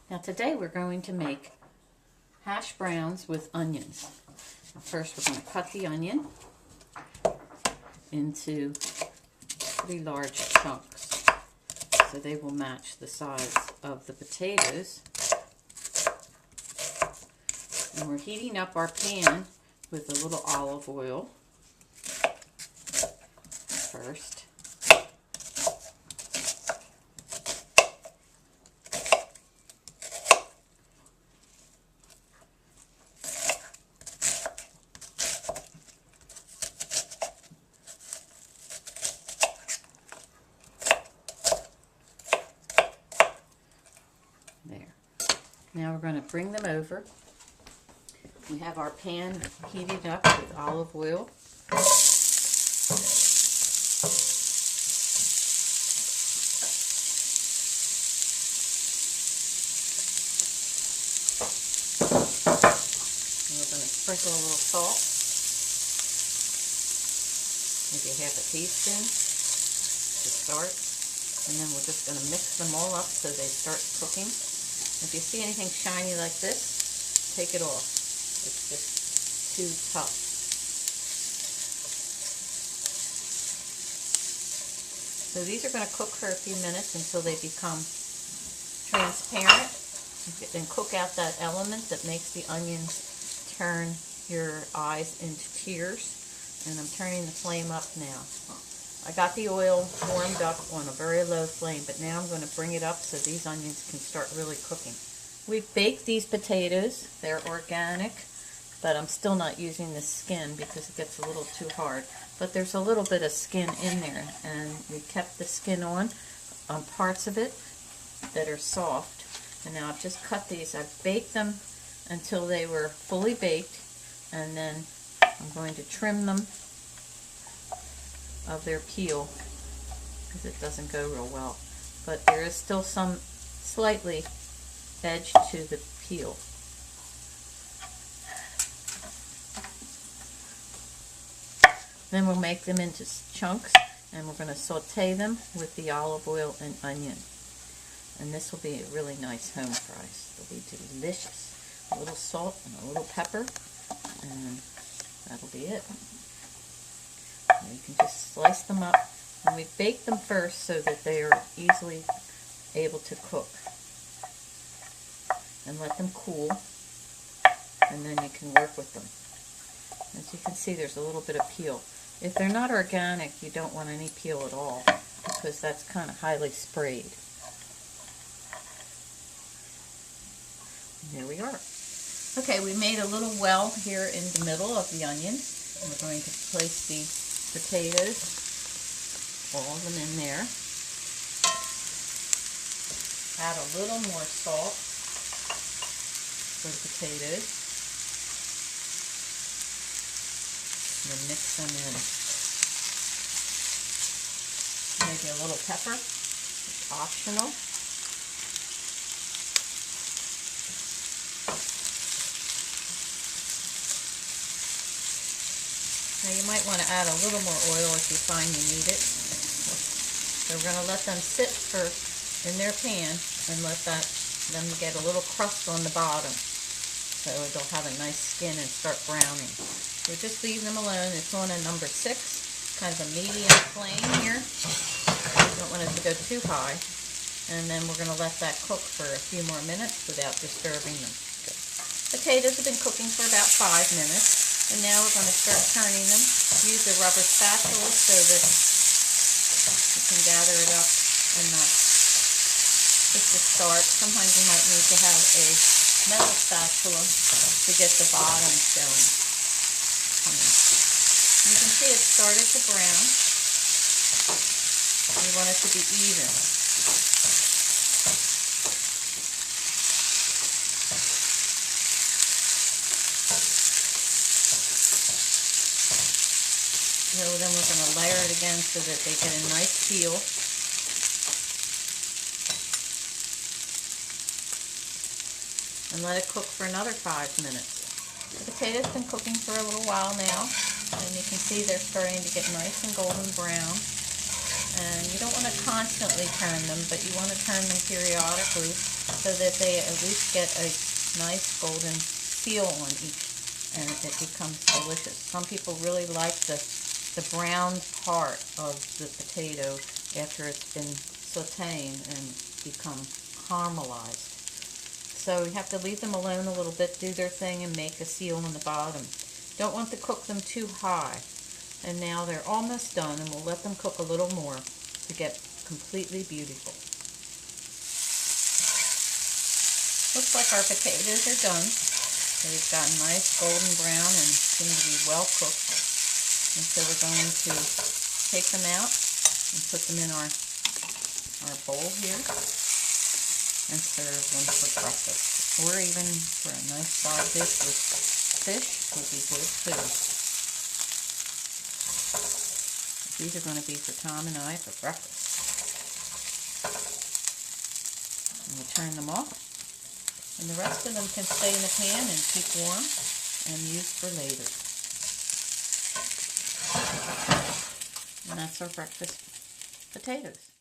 Now today we're going to make hash browns with onions. Now first we're going to cut the onion into pretty large chunks so they will match the size of the potatoes. And we're heating up our pan with a little olive oil first. There. Now we're going to bring them over. We have our pan heated up with olive oil. And we're going to sprinkle a little salt, maybe half a teaspoon to start. And then we're just going to mix them all up so they start cooking. If you see anything shiny like this, take it off. It's just too tough. So these are going to cook for a few minutes until they become transparent and cook out that element that makes the onions turn your eyes into tears. And I'm turning the flame up now. I got the oil warmed up on a very low flame, but now I'm going to bring it up so these onions can start really cooking. We've baked these potatoes. They're organic, but I'm still not using the skin because it gets a little too hard. But there's a little bit of skin in there, and we kept the skin on parts of it that are soft. And now I've just cut these. I've baked them until they were fully baked, and then I'm going to trim them of their peel because it doesn't go real well. But there is still some slightly edge to the peel. Then we'll make them into chunks, and we're going to saute them with the olive oil and onion. And this will be a really nice home fries. They'll be delicious. A little salt and a little pepper, and that'll be it. And you can just slice them up. And we bake them first so that they are easily able to cook. And let them cool, and then you can work with them. As you can see, there's a little bit of peel. If they're not organic, you don't want any peel at all because that's kind of highly sprayed. And there we are. Okay, we made a little well here in the middle of the onions. And we're going to place the potatoes, all of them in there. Add a little more salt for the potatoes, and then mix them in. Maybe a little pepper, it's optional. Now you might want to add a little more oil if you find you need it. So we're going to let them sit in their pan and let them get a little crust on the bottom. So they'll have a nice skin and start browning. So just leave them alone. It's on a number 6, kind of a medium flame here. You don't want it to go too high. And then we're going to let that cook for a few more minutes without disturbing them. Good. Potatoes have been cooking for about 5 minutes. And now we're going to start turning them. Use a rubber spatula so that you can gather it up and not just to start. Sometimes you might need to have a metal spatula to get the bottom going. You can see it started to brown. We want it to be even. So then we're going to layer it again so that they get a nice peel. And let it cook for another 5 minutes. The potatoes been cooking for a little while now, and you can see they're starting to get nice and golden brown. And you don't want to constantly turn them, but you want to turn them periodically so that they at least get a nice golden feel on each, and it becomes delicious. Some people really like the brown part of the potato after it's been sauteing and become caramelized. So you have to leave them alone a little bit, do their thing, and make a seal on the bottom. Don't want to cook them too high. And now they're almost done, and we'll let them cook a little more to get completely beautiful. Looks like our potatoes are done. They've got nice golden brown and seem to be well cooked. And so we're going to take them out and put them in our bowl here and serve them for breakfast. Or even for a nice side dish with fish would be good too. These are going to be for Tom and I for breakfast. And we'll turn them off. And the rest of them can stay in the pan and keep warm and used for later. And that's our breakfast potatoes.